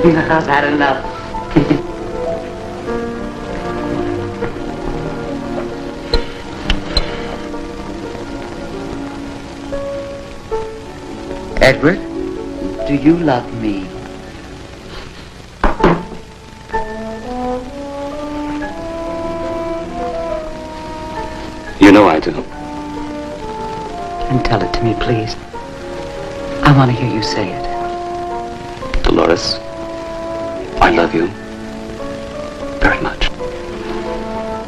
I've had enough. Edward, do you love me? You know I do. And tell it to me, please. I want to hear you say it. Dolores, I love you very much.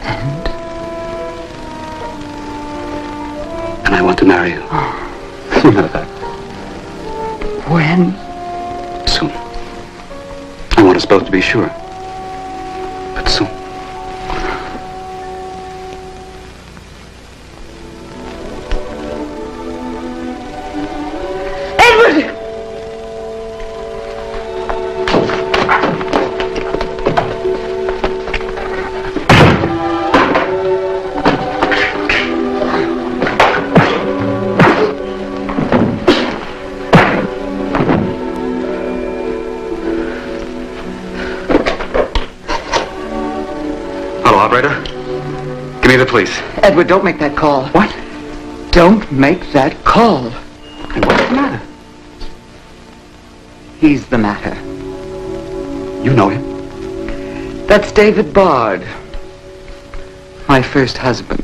And? And I want to marry you. You know that. When? Soon. I want us both to be sure. But soon. Edward! Operator, give me the police. Edward, don't make that call. What? Don't make that call. And what's the matter? He's the matter. You know him? That's David Bard, my first husband.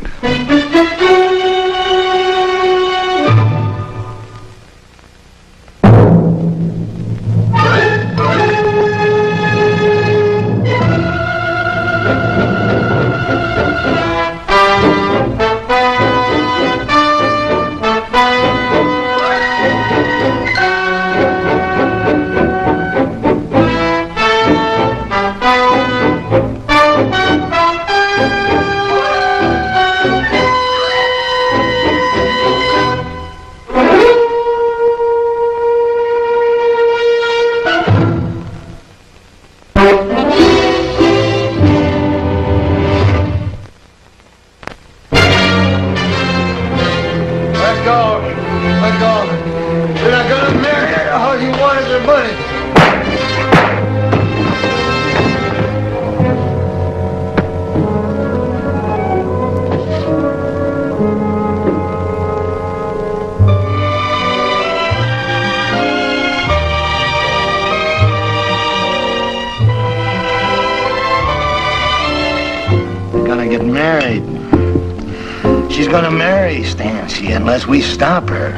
Unless we stop her.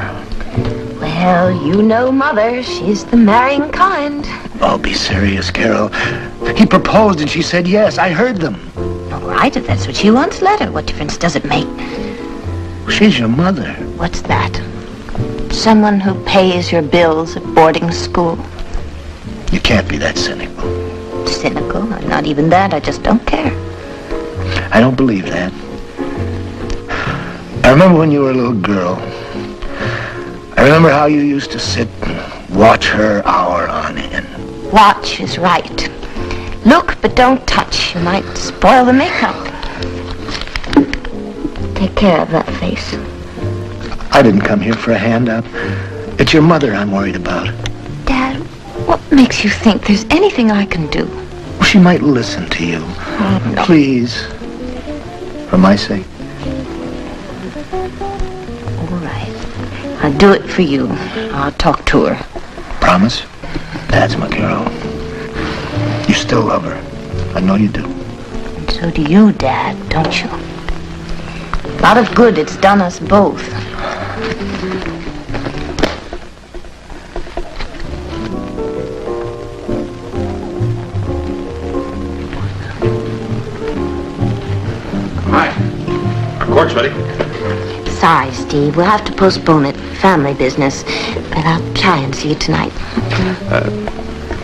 Well, you know Mother. She's the marrying kind. Oh, be serious, Carol. He proposed and she said yes. I heard them. All right, if that's what she wants, let her. What difference does it make? She's your mother. What's that? Someone who pays your bills at boarding school. You can't be that cynical. Cynical? I'm not even that. I just don't care. I don't believe that. I remember when you were a little girl. I remember how you used to sit and watch her hour on end. Watch is right. Look, but don't touch. You might spoil the makeup. Take care of that face. I didn't come here for a handout. It's your mother I'm worried about. Dad, what makes you think there's anything I can do? Well, she might listen to you. Oh, no. Please. For my sake. I'll do it for you. I'll talk to her. Promise? That's my girl. You still love her. I know you do. And so do you, Dad, don't you? A lot of good it's done us both. Hi. Our court's ready. Sorry, Steve. We'll have to postpone it. Family business. But I'll try and see you tonight.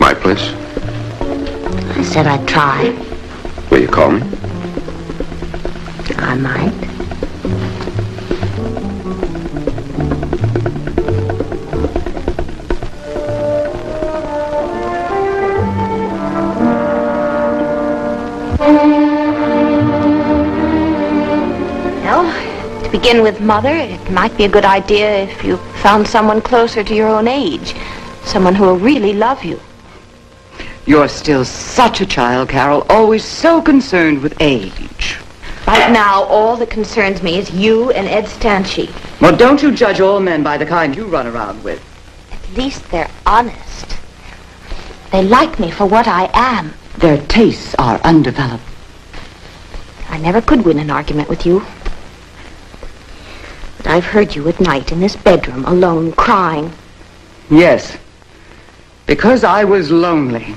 My place? I said I'd try. Will you call me? I might. To begin with, Mother, it might be a good idea if you found someone closer to your own age. Someone who will really love you. You're still such a child, Carol, always so concerned with age. Right now, all that concerns me is you and Ed Stanchi. Well, don't you judge all men by the kind you run around with. At least they're honest. They like me for what I am. Their tastes are undeveloped. I never could win an argument with you. But I've heard you at night in this bedroom, alone, crying. Yes, because I was lonely.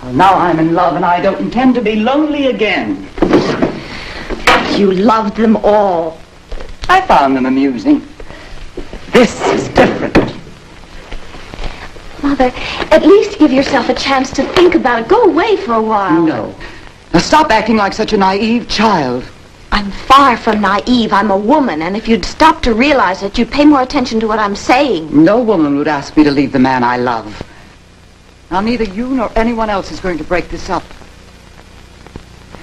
Well, now I'm in love, and I don't intend to be lonely again. You loved them all. I found them amusing. This is different. Mother, at least give yourself a chance to think about it. Go away for a while. No. Now stop acting like such a naive child. I'm far from naive. I'm a woman, and if you'd stop to realize it, you'd pay more attention to what I'm saying. No woman would ask me to leave the man I love. Now, neither you nor anyone else is going to break this up.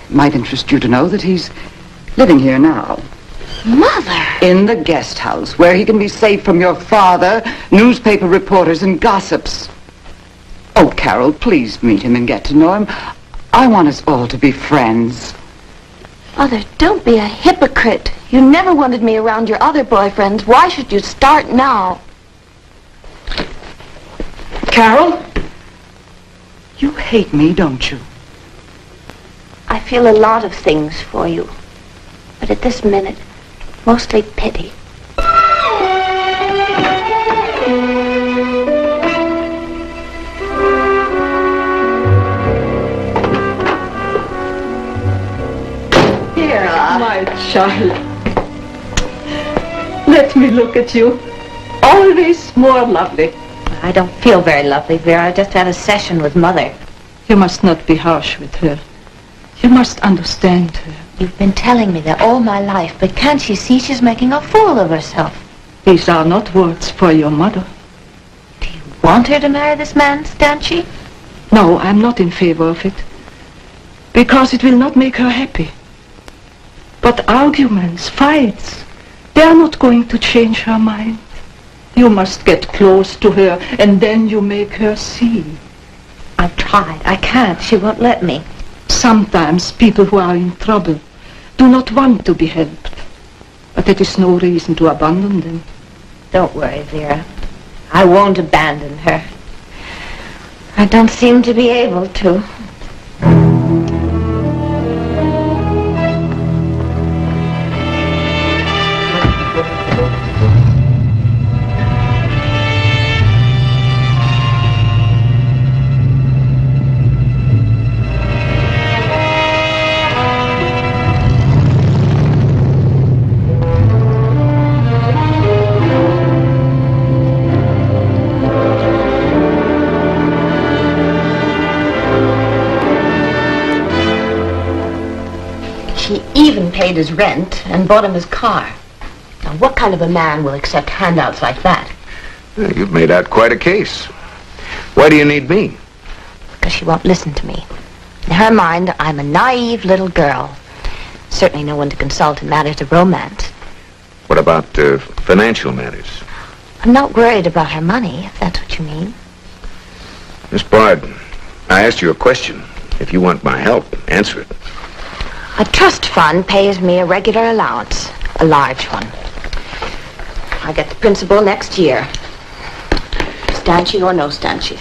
It might interest you to know that he's living here now. Mother! In the guest house, where he can be safe from your father, newspaper reporters, and gossips. Oh, Carol, please meet him and get to know him. I want us all to be friends. Mother, don't be a hypocrite. You never wanted me around your other boyfriends. Why should you start now? Carol? You hate me, don't you? I feel a lot of things for you. But at this minute, mostly pity. My child, let me look at you. Always more lovely. I don't feel very lovely, Vera. I just had a session with Mother. You must not be harsh with her. You must understand her. You've been telling me that all my life, but can't she see she's making a fool of herself? These are not words for your mother. Do you want her to marry this man, Stanchi? No, I'm not in favor of it. Because it will not make her happy. But arguments, fights, they are not going to change her mind. You must get close to her, and then you make her see. I've tried. I can't. She won't let me. Sometimes people who are in trouble do not want to be helped. But that is no reason to abandon them. Don't worry, Vera. I won't abandon her. I don't seem to be able to. Even paid his rent and bought him his car. Now, what kind of a man will accept handouts like that? Well, you've made out quite a case. Why do you need me? Because she won't listen to me. In her mind, I'm a naive little girl. Certainly no one to consult in matters of romance. What about financial matters? I'm not worried about her money, if that's what you mean. Miss Bard, I asked you a question. If you want my help, answer it. A trust fund pays me a regular allowance, a large one. I get the principal next year. Stanchi or no Stanchi.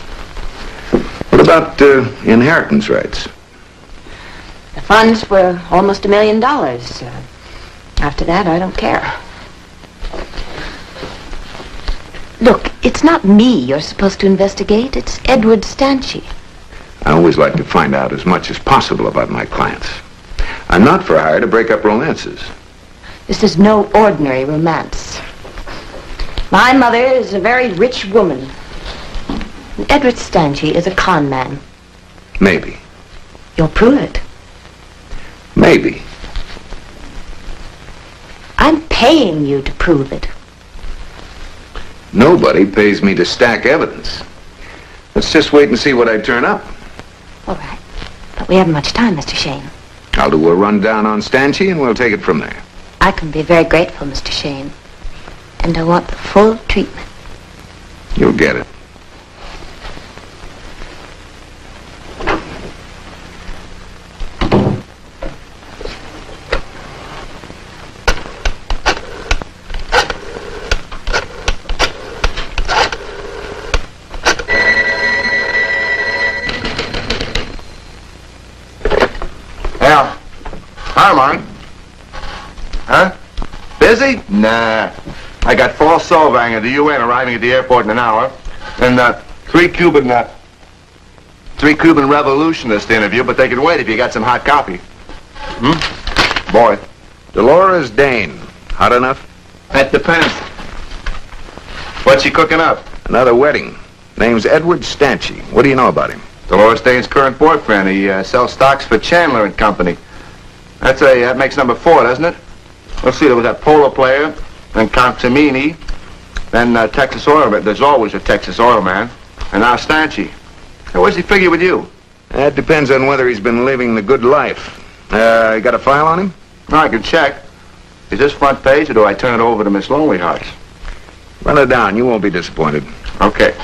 What about inheritance rights? The funds were almost $1 million. After that, I don't care. Look, it's not me you're supposed to investigate. It's Edward Stanchi. I always like to find out as much as possible about my clients. I'm not for hire to break up romances. This is no ordinary romance. My mother is a very rich woman. And Edward Stanchi is a con man. Maybe. You'll prove it. Maybe. I'm paying you to prove it. Nobody pays me to stack evidence. Let's just wait and see what I turn up. All right. But we haven't much time, Mr. Shayne. I'll do a rundown on Stanchi and we'll take it from there. I can be very grateful, Mr. Shayne. And I want the full treatment. You'll get it. Armand. Huh? Busy? Nah. I got Paul Solvang of the UN arriving at the airport in an hour. And three Cuban revolutionists to interview, but they can wait if you got some hot coffee. Boy. Dolores Dane. Hot enough? That depends. What's she cooking up? Another wedding. Name's Edward Stanchi. What do you know about him? Dolores Dane's current boyfriend. He sells stocks for Chandler and Company. That makes number 4, doesn't it? Let's see, there was that polo player, then Consimini, then Texas Oil Man. There's always a Texas Oil Man. And now Stanchi. Hey, where's he figure with you? That depends on whether he's been living the good life. You got a file on him? No, I can check. Is this front page, or do I turn it over to Miss Lonely Hearts? Run it down. You won't be disappointed. Okay.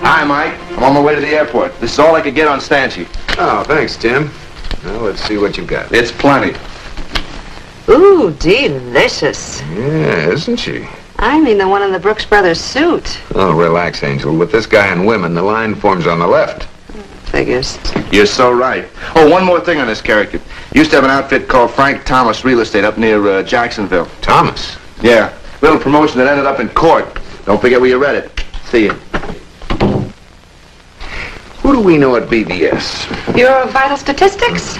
Hi, Mike. I'm on my way to the airport. This is all I could get on Stanchi. Oh, thanks, Tim. Well, let's see what you've got. It's plenty. Ooh, delicious. Yeah, isn't she? I mean the one in the Brooks Brothers suit. Oh, relax, Angel. With this guy and women, the line forms on the left. Figures. You're so right. Oh, one more thing on this character. Used to have an outfit called Frank Thomas Real Estate up near Jacksonville. Thomas? Yeah. Little promotion that ended up in court. Don't forget where you read it. See you. Who do we know at BVS? Bureau of Vital Statistics?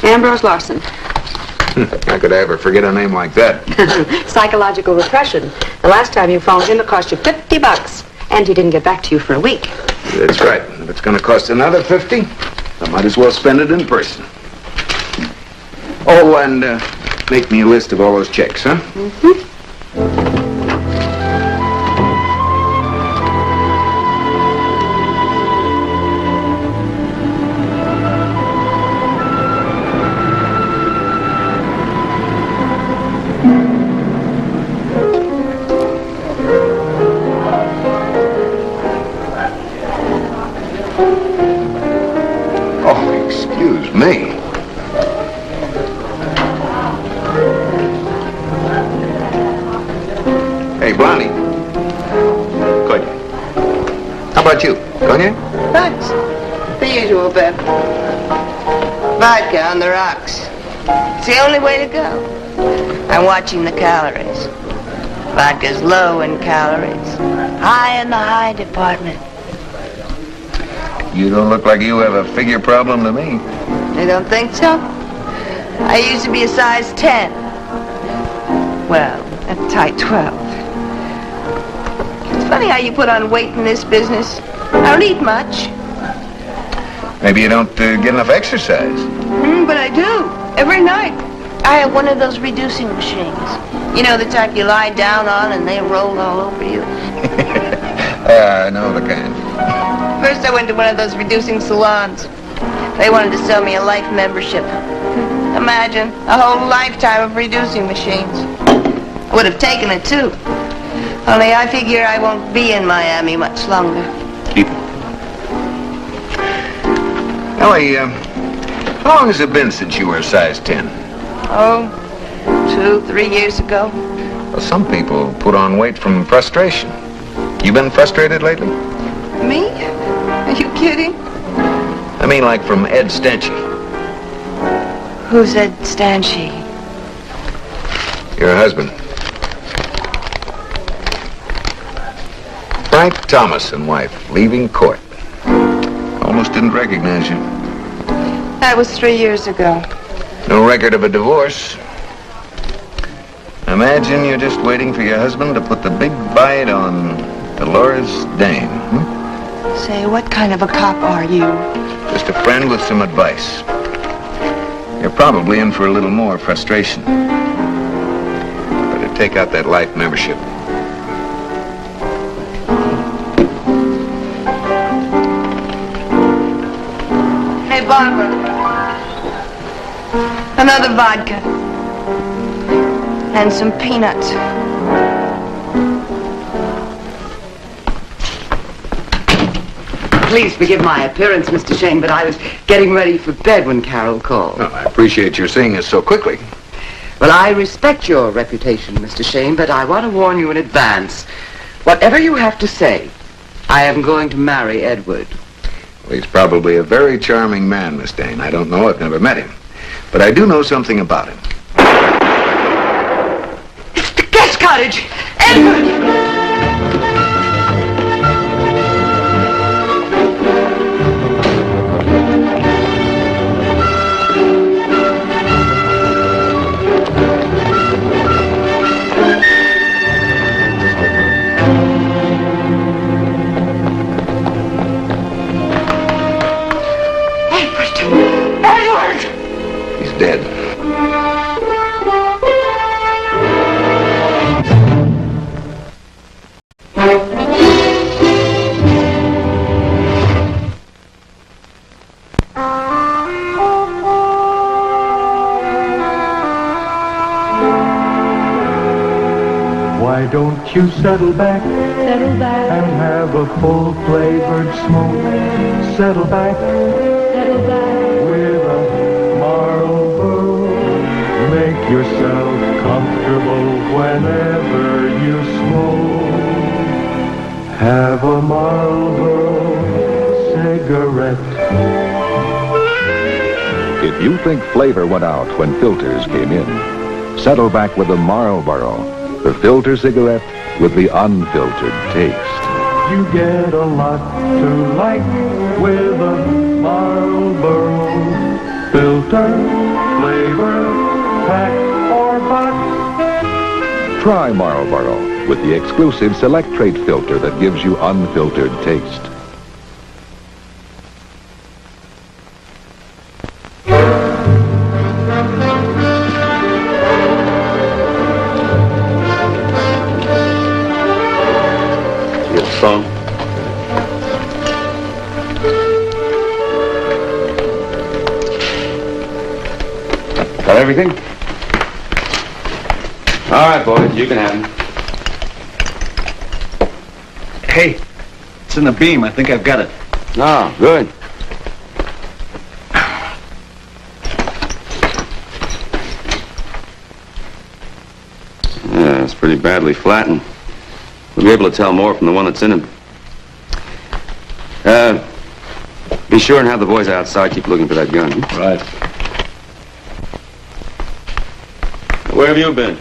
Ambrose Larson. How could I ever forget a name like that? Psychological repression. The last time you phoned him, it cost you $50. And he didn't get back to you for a week. That's right. If it's going to cost another $50, I might as well spend it in person. Oh, and make me a list of all those checks, huh? Mm-hmm. Me? Hey, Blondie. Cognac. How about you? Cognac? Thanks. The usual, Bev. Vodka on the rocks. It's the only way to go. I'm watching the calories. Vodka's low in calories. High in the high department. You don't look like you have a figure problem to me. You don't think so? I used to be a size 10. Well, a tight 12. It's funny how you put on weight in this business. I don't eat much. Maybe you don't get enough exercise. But I do. Every night. I have one of those reducing machines. You know, the type you lie down on and they roll all over you. I know the kind. First I went to one of those reducing salons. They wanted to sell me a life membership. Imagine, a whole lifetime of reducing machines. I would have taken it too. Only I figure I won't be in Miami much longer. Keep it. Ellie, how long has it been since you were a size 10? Oh, 2-3 years ago. Well, some people put on weight from frustration. You been frustrated lately? Me? Are you kidding? I mean, like from Ed Stanchi. Who's Ed Stanchi? Your husband. Frank Thomas and wife, leaving court. Almost didn't recognize you. That was 3 years ago. No record of a divorce. Imagine you're just waiting for your husband to put the big bite on Dolores Dane. Say, what kind of a cop are you? Just a friend with some advice. You're probably in for a little more frustration. Better take out that life membership. Hey, Barbara. Another vodka. And some peanuts. Please forgive my appearance, Mr. Shayne, but I was getting ready for bed when Carol called. Well, I appreciate your seeing us so quickly. Well, I respect your reputation, Mr. Shayne, but I want to warn you in advance. Whatever you have to say, I am going to marry Edward. Well, he's probably a very charming man, Miss Dane. I don't know. I've never met him. But I do know something about him. It's the guest cottage! Edward! Dead. Why don't you settle back and have a full flavored smoke? Settle back with a Marlboro. Make yourself comfortable whenever you smoke. Have a Marlboro cigarette. If you think flavor went out when filters came in, settle back with the Marlboro, the filter cigarette with the unfiltered taste. You get a lot to like with a Marlboro filter, flavor, pack, or box. Try Marlboro with the exclusive Select Trait filter that gives you unfiltered taste. Phone. Got everything? All right, boys, you can have them. Hey, it's in the beam. I think I've got it. Oh, good. Yeah, it's pretty badly flattened. We'll be able to tell more from the one that's in him. Be sure and have the boys outside. Keep looking for that gun. Right. Where have you been?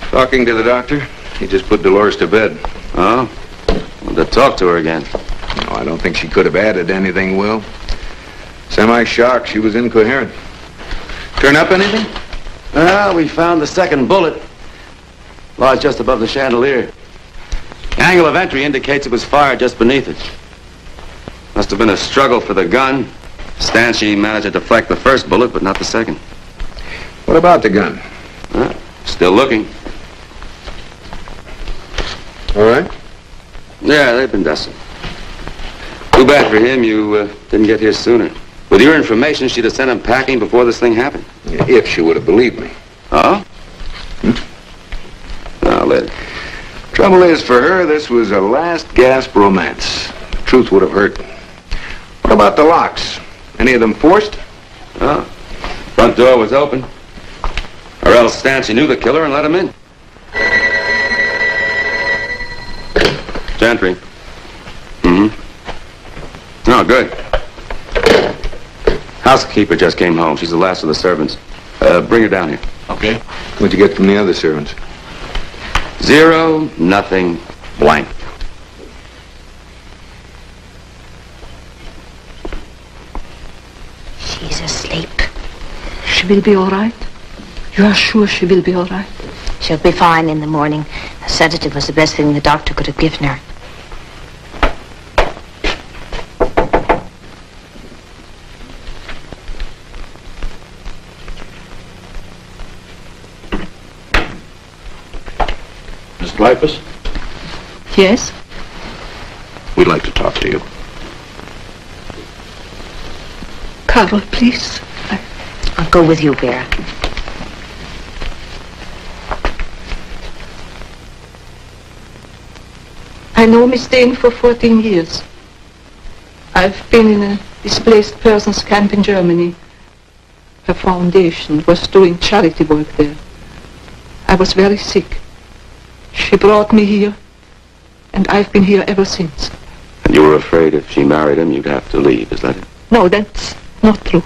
Talking to the doctor. He just put Dolores to bed. Oh? Well, to talk to her again. No, I don't think she could have added anything, Will. Semi-shocked. She was incoherent. Turn up anything? Well, we found the second bullet. Lodged just above the chandelier. The angle of entry indicates it was fired just beneath it. Must have been a struggle for the gun. Stanchi managed to deflect the first bullet, but not the second. What about the gun? Still looking. All right. Yeah, they've been dusting. Too bad for him you didn't get here sooner. With your information, she'd have sent him packing before this thing happened. Yeah, if she would have believed me. Oh? Now, let it. Trouble is, for her, this was a last-gasp romance. The truth would have hurt. What about the locks? Any of them forced? Oh. Front door was open. Or else Stancy knew the killer and let him in. Gentry. Mm-hmm. Oh, good. Housekeeper just came home. She's the last of the servants. Bring her down here. Okay. What'd you get from the other servants? 0, nothing, blank. She's asleep. She will be all right? You are sure she will be all right? She'll be fine in the morning. A sedative was the best thing the doctor could have given her. Miss Dreyfus? Yes? We'd like to talk to you. Carol, please. I'll go with you, Vera. I know Miss Dane for 14 years. I've been in a displaced persons camp in Germany. Her foundation was doing charity work there. I was very sick. She brought me here, and I've been here ever since. And you were afraid if she married him, you'd have to leave, is that it? No, that's not true.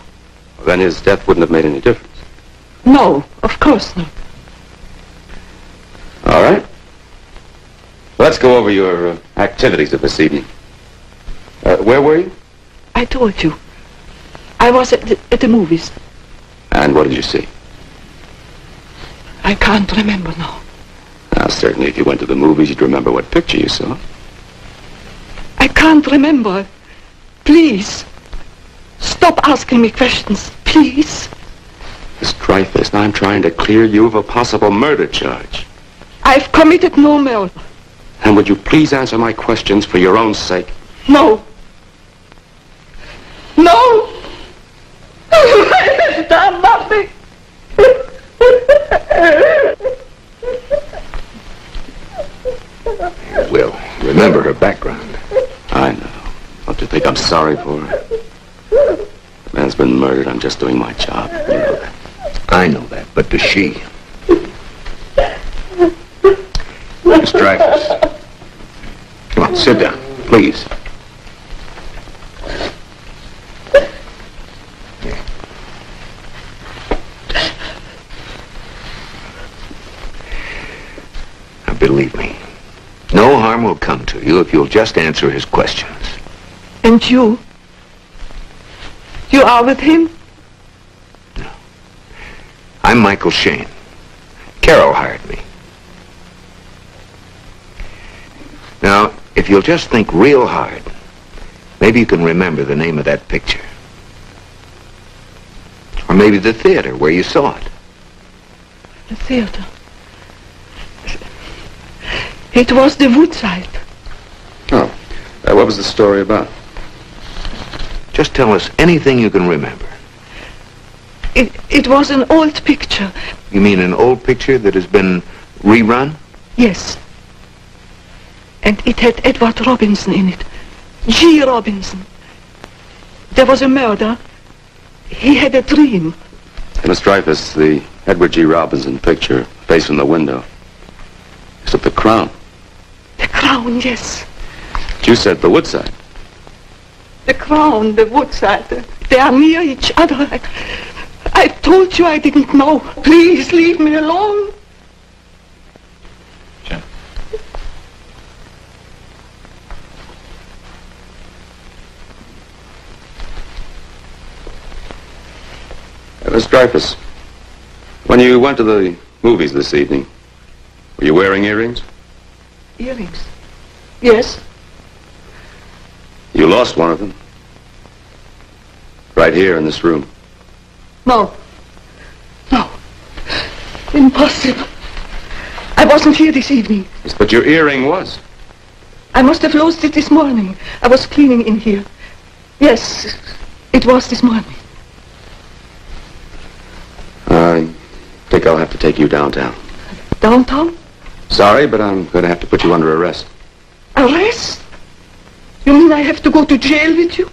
Well, then his death wouldn't have made any difference. No, of course not. All right. Let's go over your activities of this evening. Where were you? I told you. I was at the movies. And what did you see? I can't remember now. Now, certainly if you went to the movies, you'd remember what picture you saw. I can't remember. Please. Stop asking me questions, please. Miss Dreyfus, now I'm trying to clear you of a possible murder charge. I've committed no murder. And would you please answer my questions for your own sake? No. No! I've done nothing. Will, remember her background. I know. Don't you think I'm sorry for her? The man's been murdered. I'm just doing my job. You know that. I know that, but does she? Miss Dreyfus. Come on, sit down, please. Now, believe me, no harm will come to you if you'll just answer his questions. And you? You are with him? No. I'm Michael Shayne. Carol hired me. Now, if you'll just think real hard, maybe you can remember the name of that picture. Or maybe the theater where you saw it. The theater. It was the Woodside. Oh. What was the story about? Just tell us anything you can remember. It was an old picture. You mean an old picture that has been rerun? Yes. And it had Edward Robinson in it. G. Robinson. There was a murder. He had a dream. And Miss Dreyfus, the Edward G. Robinson picture, facing the window, is of the Crown. The Crown, yes. But you said the Woodside. The Crown, the Woodside, they are near each other. I told you I didn't know. Please leave me alone. Sure. Miss Dreyfus, when you went to the movies this evening, were you wearing earrings? Earrings? Yes. You lost one of them. Right here in this room. No. No. Impossible. I wasn't here this evening. Yes, but your earring was. I must have lost it this morning. I was cleaning in here. Yes, it was this morning. I think I'll have to take you downtown. Downtown? Sorry, but I'm going to have to put you under arrest. Arrest? You mean I have to go to jail with you?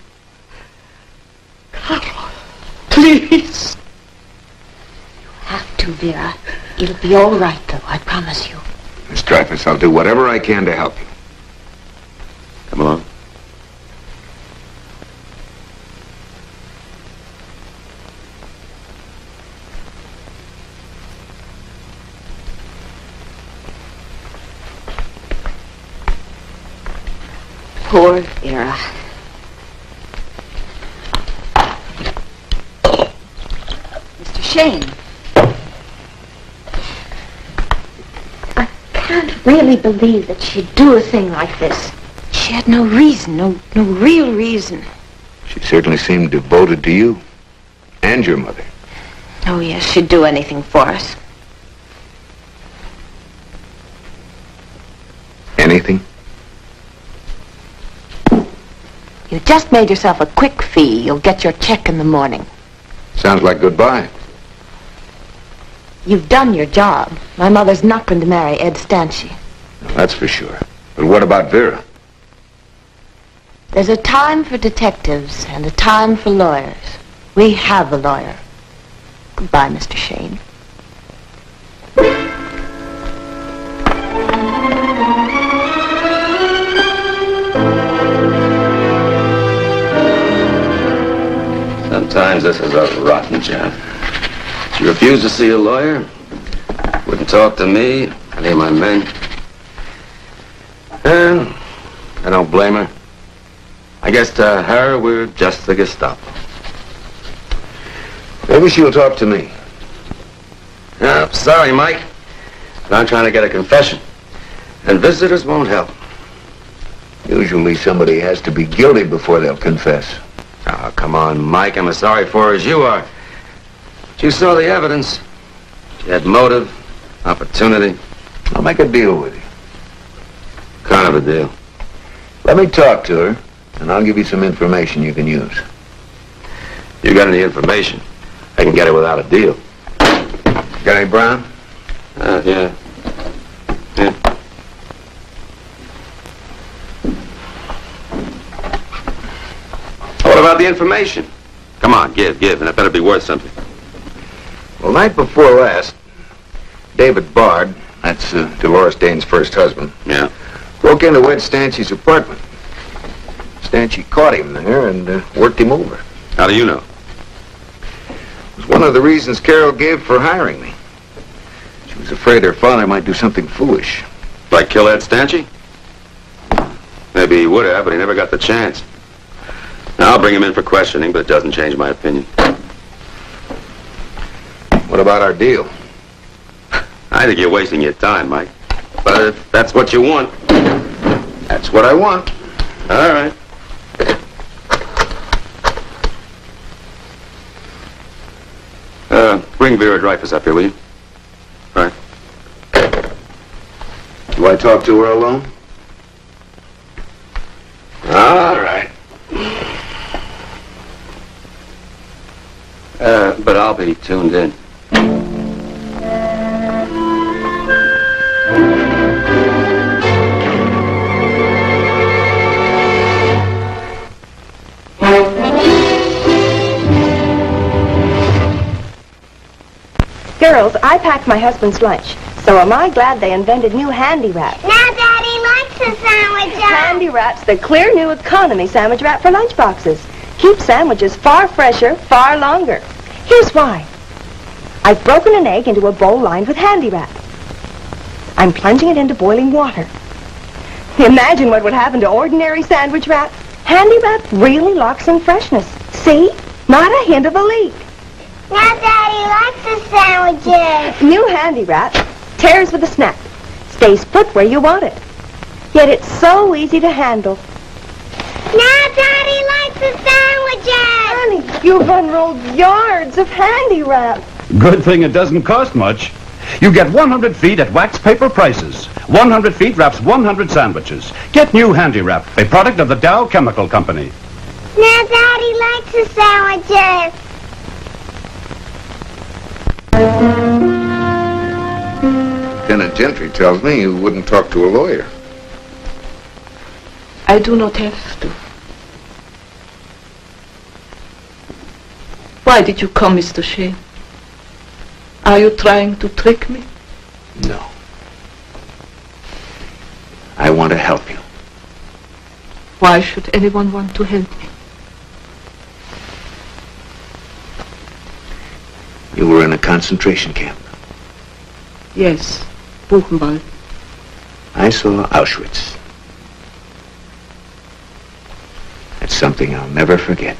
Carol, please. You have to, Vera. It'll be all right, though, I promise you. Miss Dreyfus, I'll do whatever I can to help you. Come along. Poor Vera. Mr. Shayne. I can't really believe that she'd do a thing like this. She had no reason, no real reason. She certainly seemed devoted to you and your mother. Oh, yes, she'd do anything for us. Anything? You just made yourself a quick fee. You'll get your check in the morning. Sounds like goodbye. You've done your job. My mother's not going to marry Ed Stanchi. That's for sure. But what about Vera? There's a time for detectives and a time for lawyers. We have a lawyer. Goodbye, Mr. Shayne. seems this is a rotten job. She refused to see a lawyer, wouldn't talk to me, any of my men. And I don't blame her. I guess to her, we're just the Gestapo. Maybe she'll talk to me. Sorry, Mike, but I'm trying to get a confession. And visitors won't help. Usually somebody has to be guilty before they'll confess. Oh, come on, Mike. I'm as sorry for her as you are. But you saw the evidence. She had motive, opportunity. I'll make a deal with you. Kind of a deal. Let me talk to her, and I'll give you some information you can use. You got any information? I can get it without a deal. Got any brown? Yeah. What about the information? Come on, give, and it better be worth something. Well, night before last, David Bard, that's Dolores Dane's first husband, Yeah. broke into Ed Stanchey's apartment. Stanchey caught him there and worked him over. How do you know? It was one of the reasons Carol gave for hiring me. She was afraid her father might do something foolish. Like kill Ed Stanchey? Maybe he would have, but he never got the chance. Now, I'll bring him in for questioning, but it doesn't change my opinion. What about our deal? I think you're wasting your time, Mike. But if that's what you want, That's what I want. all right. Bring Vera Dreyfus up here, will you? All right. Do I talk to her alone? All right. But I'll be tuned in. Girls, I packed my husband's lunch. So am I glad they invented new handy wrap. Now Daddy likes the sandwich wrap. Handy wrap's the clear new economy sandwich wrap for lunch boxes. Keeps sandwiches far fresher, far longer. Here's why. I've broken an egg into a bowl lined with handy wrap. I'm plunging it into boiling water. Imagine what would happen to ordinary sandwich wrap. Handy wrap really locks in freshness. See? Not a hint of a leak. Now Daddy likes the sandwiches. New handy wrap tears with a snap. Stays put where you want it. Yet it's so easy to handle. Now Daddy likes the sandwiches. Honey, you've unrolled yards of handy wrap. Good thing it doesn't cost much. You get 100 feet at wax paper prices. 100 feet wraps 100 sandwiches. Get new handy wrap, a product of the Dow Chemical Company. Now Daddy likes the sandwiches. Lieutenant Gentry tells me you wouldn't talk to a lawyer. I do not have to. Why did you come, Mr. Shayne? Are you trying to trick me? No. I want to help you. Why should anyone want to help me? You were in a concentration camp. Yes, Buchenwald. I saw Auschwitz. That's something I'll never forget.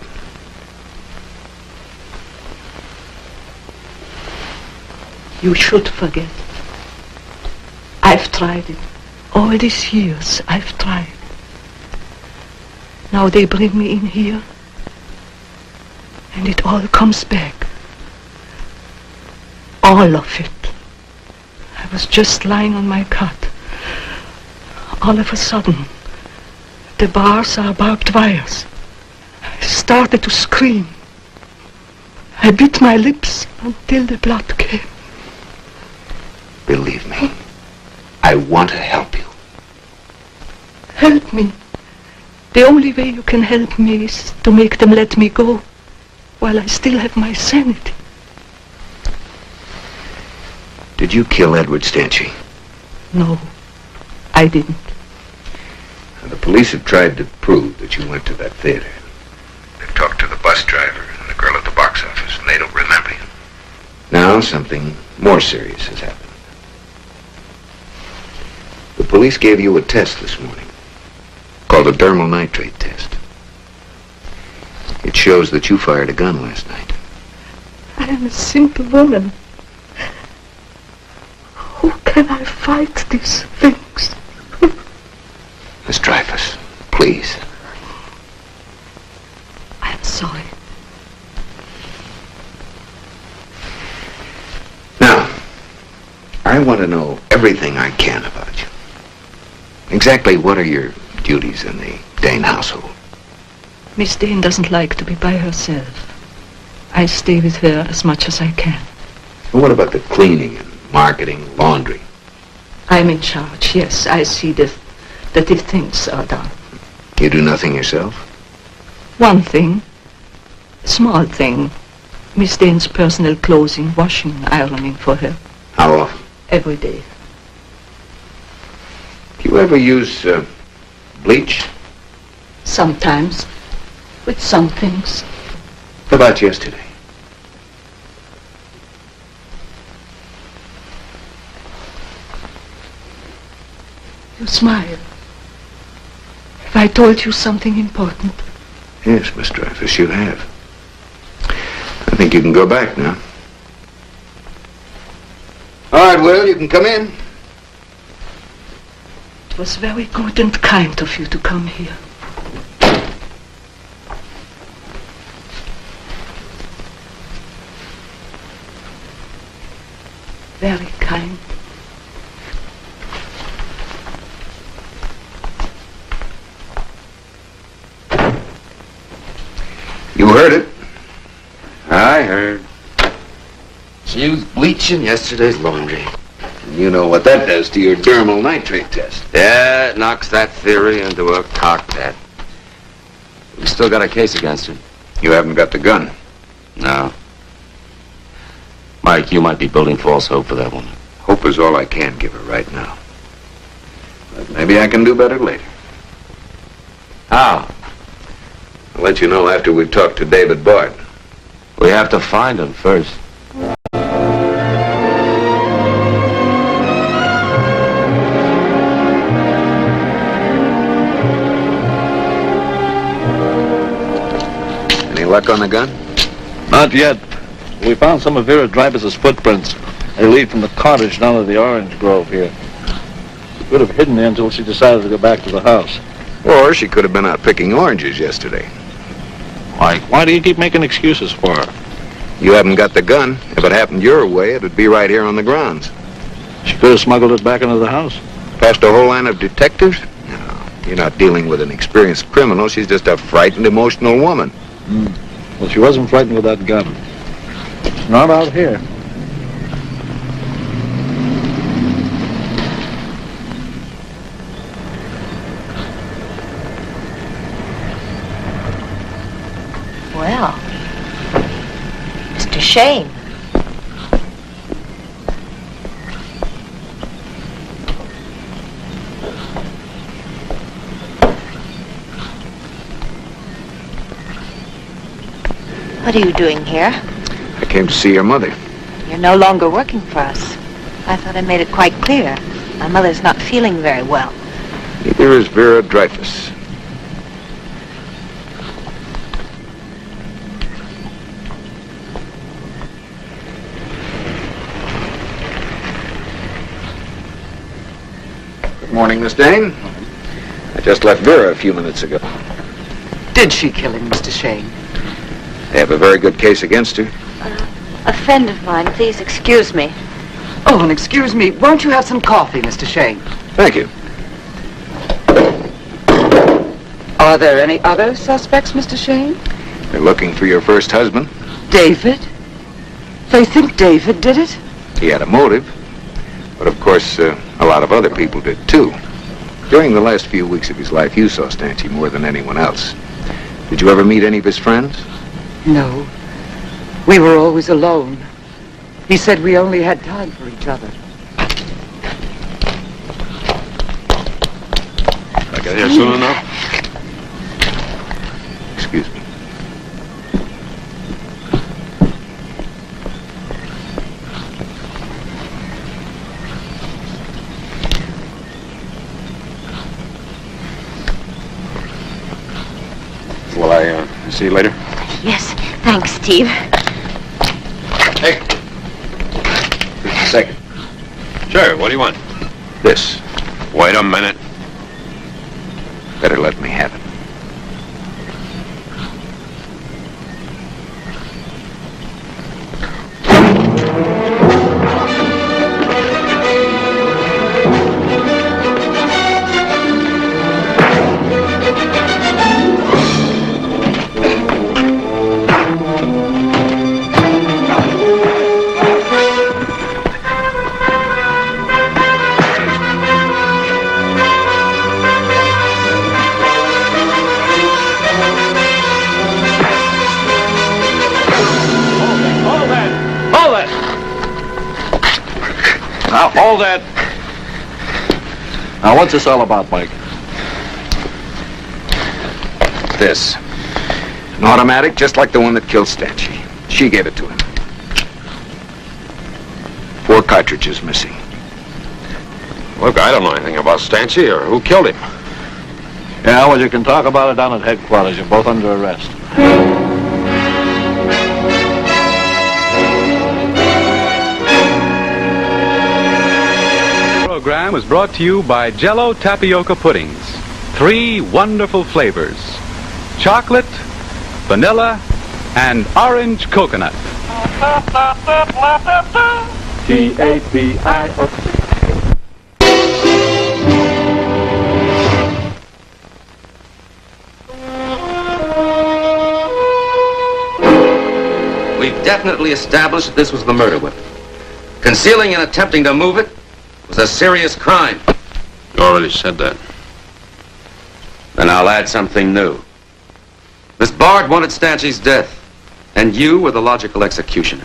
You should forget. I've tried it. All these years, I've tried. Now they bring me in here, and it all comes back. All of it. I was just lying on my cot. All of a sudden, the bars are barbed wires. I started to scream. I bit my lips until the blood came. Believe me, I want to help you. Help me. The only way you can help me is to make them let me go while I still have my sanity. Did you kill Edward Stanchey? No, I didn't. And the police have tried to prove that you went to that theater. They've talked to the bus driver and the girl at the box something more serious has happened. The police gave you a test this morning called a dermal nitrate test. It shows that you fired a gun last night. I am a simple woman. How can I fight these things? Miss Dreyfus, please. I'm sorry. Now, I want to know everything I can about you. Exactly what are your duties in the Dane household? Miss Dane doesn't like to be by herself. I stay with her as much as I can. And what about the cleaning and marketing, laundry? I'm in charge, yes. I see that if things are done. You do nothing yourself? One thing, a small thing. Miss Dane's personal clothing, washing, ironing for her. How often? Every day. Do you ever use bleach? Sometimes. With some things. How about yesterday? You smile. Have I told you something important? Yes, Miss Dreyfus, you have. I think you can go back now. All right, Will, you can come in. It was very good and kind of you to come here. Very kind. You heard it. I heard. She used bleach in yesterday's laundry. And you know what that does to your dermal nitrate test. Yeah, it knocks that theory into a cockpit. We still got a case against her. You haven't got the gun. No. Mike, you might be building false hope for that woman. Hope is all I can give her right now. But maybe I can do better later. How? I'll let you know after we've talked to David Bart. We have to find him first. Any luck on the gun? Not yet. We found some of Vera Dreyfus's footprints. They lead from the cottage down to the orange grove here. She could have hidden there until she decided to go back to the house. Or she could have been out picking oranges yesterday. Mike, why do you keep making excuses for her? You haven't got the gun. If it happened your way, it would be right here on the grounds. She could have smuggled it back into the house. Past a whole line of detectives? No, you're not dealing with an experienced criminal. She's just a frightened, emotional woman. Well, she wasn't frightened with that gun. Not out here. Well, Mr. Shayne. What are you doing here? I came to see your mother. You're no longer working for us. I thought I made it quite clear. My mother's not feeling very well. Neither is Vera Dreyfus. Good morning, Miss Dane. I just left Vera a few minutes ago. Did she kill him, Mr. Shayne? They have a very good case against her. A friend of mine, please excuse me. Oh, and excuse me, won't you have some coffee, Mr. Shayne? Thank you. Are there any other suspects, Mr. Shayne? They're looking for your first husband. David? They think David did it? He had a motive. But of course, a lot of other people did too. During the last few weeks of his life, you saw Stanchey more than anyone else. Did you ever meet any of his friends? No. We were always alone. He said we only had time for each other. I got here soon enough? Excuse me. I see you later? Yes, thanks, Steve. Hey. Just a second. Sure, what do you want? This. Wait a minute. Better let me have it. All that. Now, what's this all about, Mike? This. An automatic just like the one that killed Stanchi. She gave it to him. 4 cartridges missing. Look, I don't know anything about Stanchi or who killed him. Yeah, well, you can talk about it down at headquarters. You're both under arrest. The program was brought to you by Jell-O Tapioca Puddings. 3 wonderful flavors: chocolate, vanilla, and orange coconut. Tapio. We've definitely established that this was the murder weapon. Concealing and attempting to move it was a serious crime. You already said that. Then I'll add something new. Miss Bard wanted Stanchi's death, and you were the logical executioner.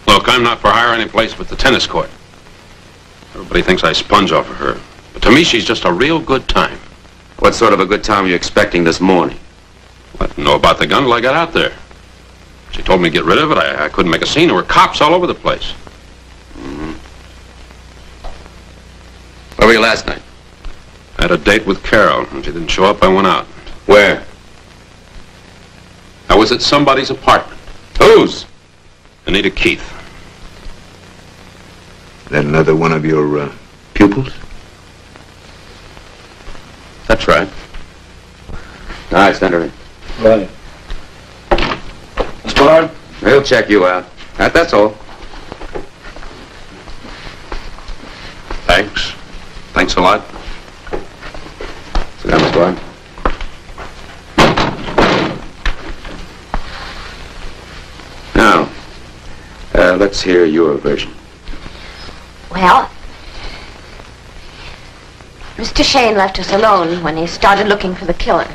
Look, I'm not for hire any place but the tennis court. Everybody thinks I sponge off of her. But to me, she's just a real good time. What sort of a good time were you expecting this morning? I didn't know about the gun till I got out there. She told me to get rid of it. I couldn't make a scene. There were cops all over the place. Where were you last night? I had a date with Carol. When she didn't show up, I went out. Where? I was at somebody's apartment. Whose? Anita Keith. That another one of your pupils? That's right. All right, send her in. Right. Miss Bard? He'll check you out. That's all. Thanks. Thanks a lot. Sit down, Miss Bard. Now, let's hear your version. Well, Mr. Shayne left us alone when he started looking for the killer.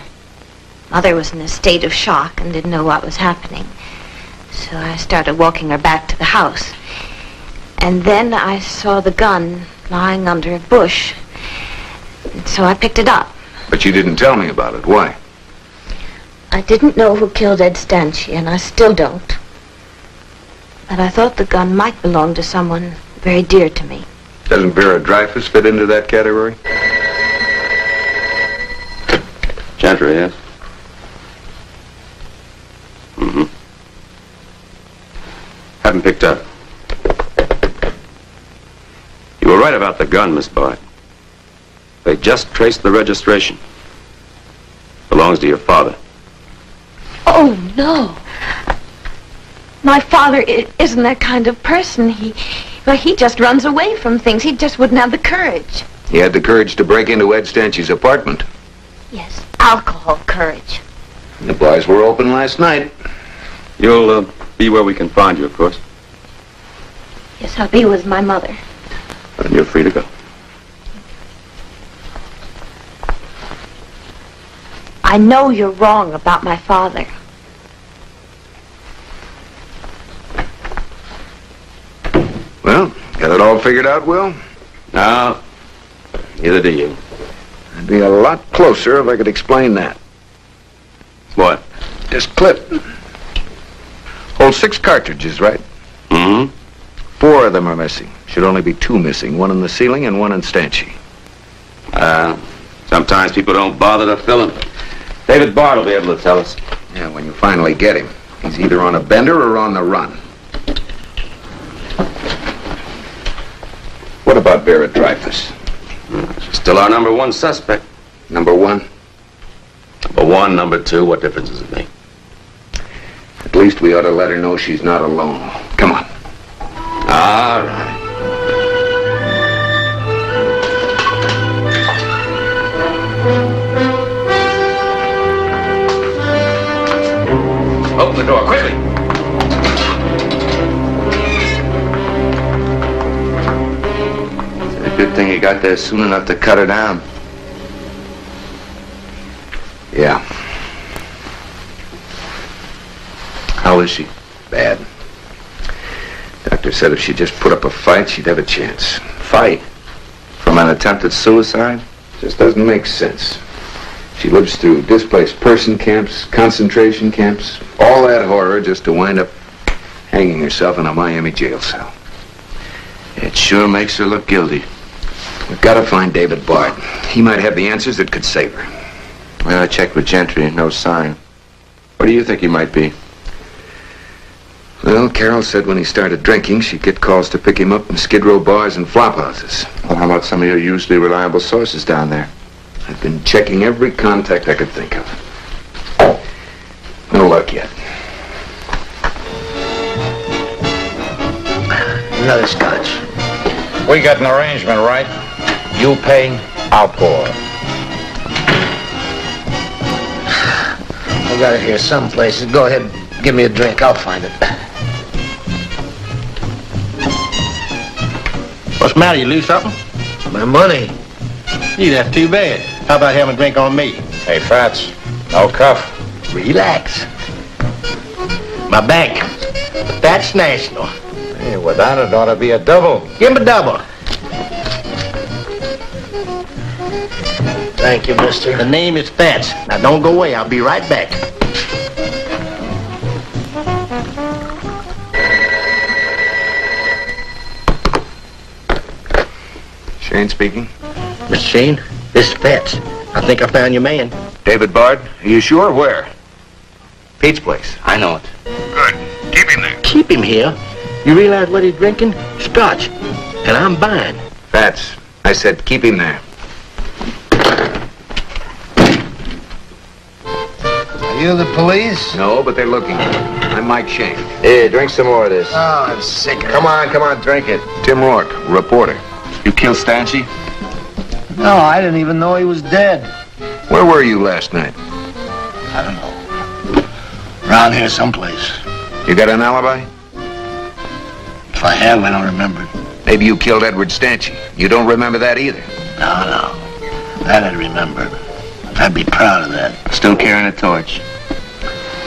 Mother was in a state of shock and didn't know what was happening. So I started walking her back to the house. And then I saw the gun lying under a bush. And so I picked it up. But you didn't tell me about it. Why? I didn't know who killed Ed Stanchi, and I still don't. But I thought the gun might belong to someone very dear to me. Doesn't Vera Dreyfus fit into that category? Chandra, yes? Haven't picked up. You were right about the gun, Miss Bard. They just traced the registration. Belongs to your father. Oh, no. My father isn't that kind of person. He just runs away from things. He just wouldn't have the courage. He had the courage to break into Ed Stanchi's apartment. Yes, alcohol courage. The bars were open last night. You'll be where we can find you, of course. Yes, I'll be with my mother. And you're free to go. I know you're wrong about my father. Well, got it all figured out, Will? No, neither do you. I'd be a lot closer if I could explain that. What? This clip holds 6 cartridges, right? 4 of them are missing. Should only be 2 missing. 1 in the ceiling and 1 in Stanchi. Sometimes people don't bother to fill them. David Bard will be able to tell us. Yeah, when you finally get him. He's either on a bender or on the run. What about Vera Dreyfus? She's still our number one suspect. Number one? Number one, number two, what difference does it make? At least we ought to let her know she's not alone. Come on. All right. Open the door, quickly. It's a good thing you got there soon enough to cut her down. Yeah. How is she? Bad. Doctor said if she just put up a fight, she'd have a chance. Fight? From an attempted suicide? Just doesn't make sense. She lives through displaced person camps, concentration camps, all that horror just to wind up hanging herself in a Miami jail cell. It sure makes her look guilty. We've got to find David Bard. He might have the answers that could save her. Well, I checked with Gentry, no sign. What do you think he might be? Well, Carol said when he started drinking, she'd get calls to pick him up in Skid Row bars and flop houses. Well, how about some of your usually reliable sources down there? I've been checking every contact I could think of. No luck yet. Another scotch. We got an arrangement, right? You pay, I'll pour. I got it here some places. Go ahead, give me a drink. I'll find it. What's the matter? You lose something? My money. Gee, that's too bad. How about having a drink on me? Hey, Fats, no cuff. Relax. My bank. That's National. Hey, without it ought to be a double. Give him a double. Thank you, mister. The name is Fats. Now, don't go away. I'll be right back. Shayne speaking. Mr. Shayne, this is Fats. I think I found your man. David Bard? Are you sure? Where? Pete's place. I know it. Good. Keep him there. Keep him here? You realize what he's drinking? Scotch. And I'm buying. Fats, I said keep him there. Are you the police? No, but they're looking for him. I'm Mike Shayne. Here, drink some more of this. Oh, I'm sick of it. Come on, drink it. Tim Rourke, reporter. You killed Stanchi? No, I didn't even know he was dead. Where were you last night? I don't know. Around here someplace. You got an alibi? If I have, I don't remember it. Maybe you killed Edward Stanchi. You don't remember that either. No. That I'd remember. I'd be proud of that. Still carrying a torch?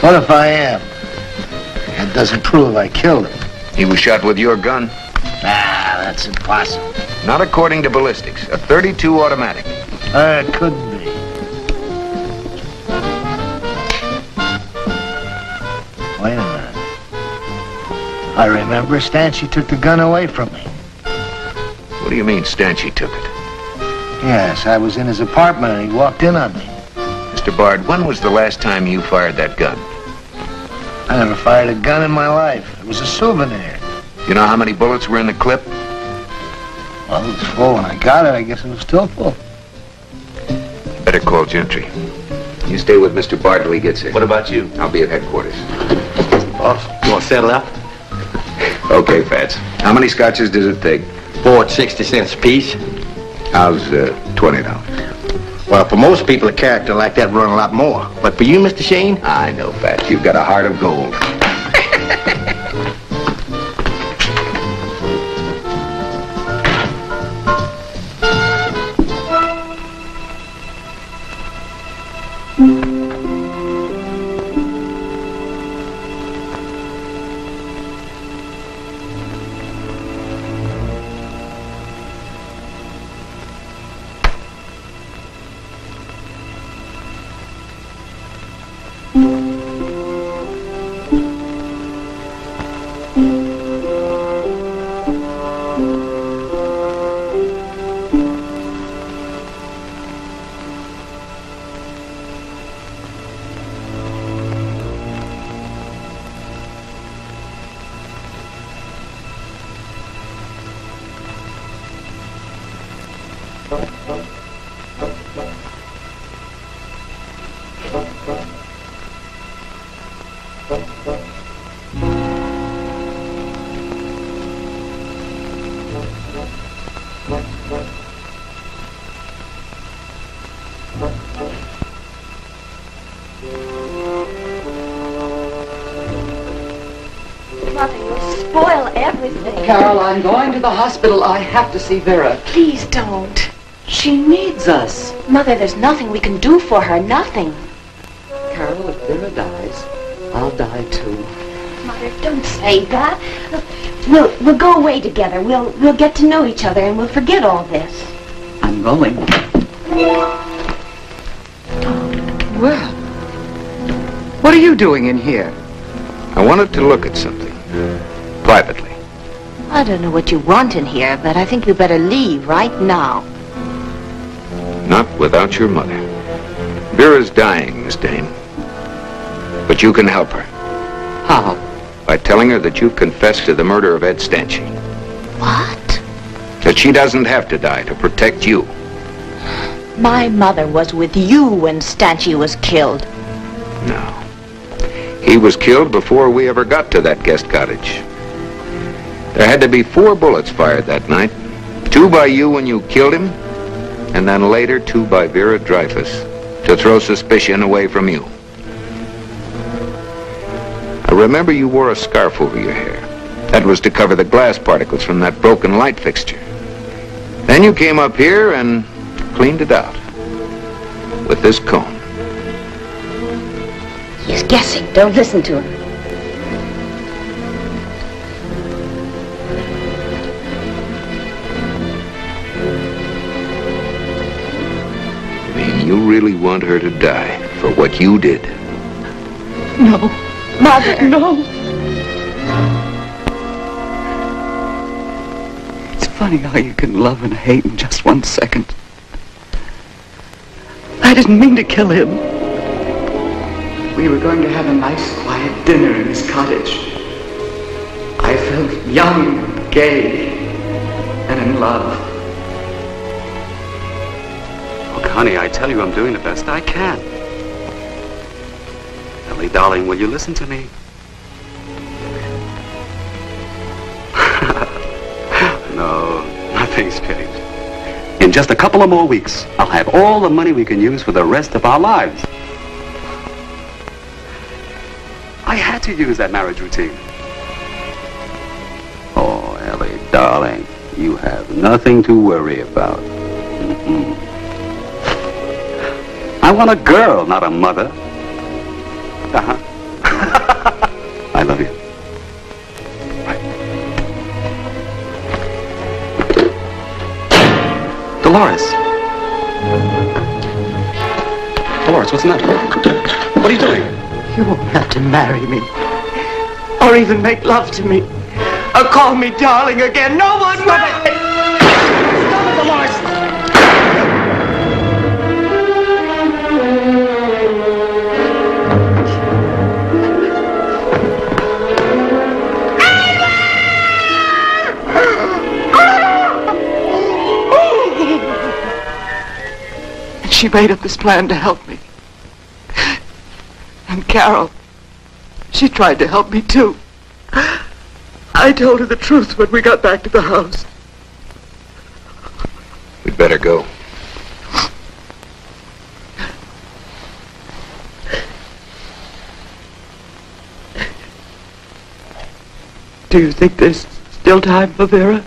What if I am? That doesn't prove I killed him. He was shot with your gun? Ah, that's impossible. Not according to ballistics. A .32 automatic. It couldn't be. Wait a minute. I remember Stanchi took the gun away from me. What do you mean Stanchi took it? Yes, I was in his apartment and he walked in on me. Mr. Bard, when was the last time you fired that gun? I never fired a gun in my life. It was a souvenir. You know how many bullets were in the clip? Well, it was full when I got it. I guess it was still full. Better call Gentry. You stay with Mr. Bard till he gets here. What about you? I'll be at headquarters. Boss, you want to settle up? Okay, Fats. How many scotches does it take? 4 at 60 cents a piece. How's $20? Well, for most people, a character like that run a lot more. But for you, Mr. Shayne? I know, Fats. You've got a heart of gold. spoil everything. Carol, I'm going to the hospital. I have to see Vera. Please don't. She needs us. Mother, there's nothing we can do for her. Nothing. Carol, if Vera dies, I'll die too. Mother, don't say that. We'll go away together. We'll get to know each other and we'll forget all this. I'm going. Well, what are you doing in here? I wanted to look at something. Privately. I don't know what you want in here, but I think you better leave right now. Not without your mother. Vera's dying, Miss Dane. But you can help her. How? By telling her that you've confessed to the murder of Ed Stanchi. What? That she doesn't have to die to protect you. My mother was with you when Stanchi was killed. No. He was killed before we ever got to that guest cottage. There had to be 4 bullets fired that night. 2 by you when you killed him, and then later 2 by Vera Dreyfus to throw suspicion away from you. I remember you wore a scarf over your hair. That was to cover the glass particles from that broken light fixture. Then you came up here and cleaned it out with this comb. He's guessing. Don't listen to him. I mean, you really want her to die for what you did? No. Mother. No. It's funny how you can love and hate in just 1 second. I didn't mean to kill him. We were going to have a nice, quiet dinner in his cottage. I felt young, and gay, and in love. Look, honey, I tell you I'm doing the best I can. Ellie, darling, will you listen to me? No, nothing's changed. In just a couple of more weeks, I'll have all the money we can use for the rest of our lives. I had to use that marriage routine. Oh, Ellie, darling, you have nothing to worry about. I want a girl, not a mother. Uh-huh. I love you. Bye. Dolores. Dolores, what's the matter? What are you doing? You won't have to marry me. Or even make love to me. Or call me darling again. No one will. Stop it, Dolores. She made up this plan to help me. And Carol, she tried to help me too. I told her the truth when we got back to the house. We'd better go. Do you think there's still time for Vera?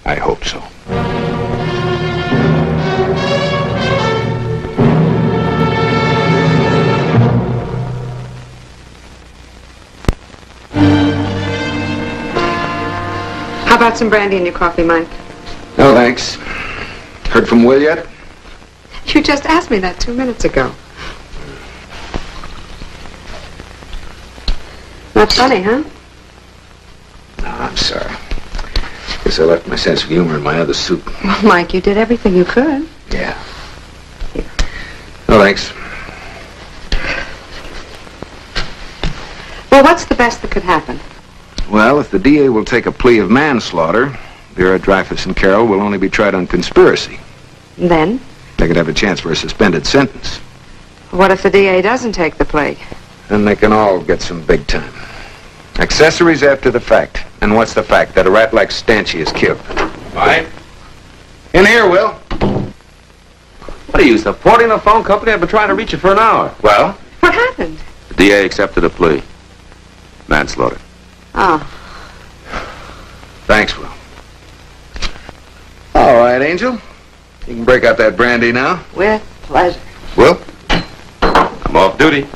I hope so. How about some brandy in your coffee, Mike? No, thanks. Heard from Will yet? You just asked me that 2 minutes ago. Not funny, huh? No, I'm sorry. Guess I left my sense of humor in my other suit. Well, Mike, you did everything you could. Yeah. No, thanks. Well, what's the best that could happen? Well, if the DA will take a plea of manslaughter, Vera Dreyfus and Carol will only be tried on conspiracy. And then? They could have a chance for a suspended sentence. What if the DA doesn't take the plea? Then they can all get some big time. Accessories after the fact. And what's the fact? That a rat like Stanchi is killed. Fine. In here, Will. What are you, supporting the phone company? I've been trying to reach you for an hour. Well? What happened? The DA accepted a plea. Manslaughter. Oh. Thanks, Will. All right, Angel. You can break out that brandy now. With pleasure. Will? I'm off duty.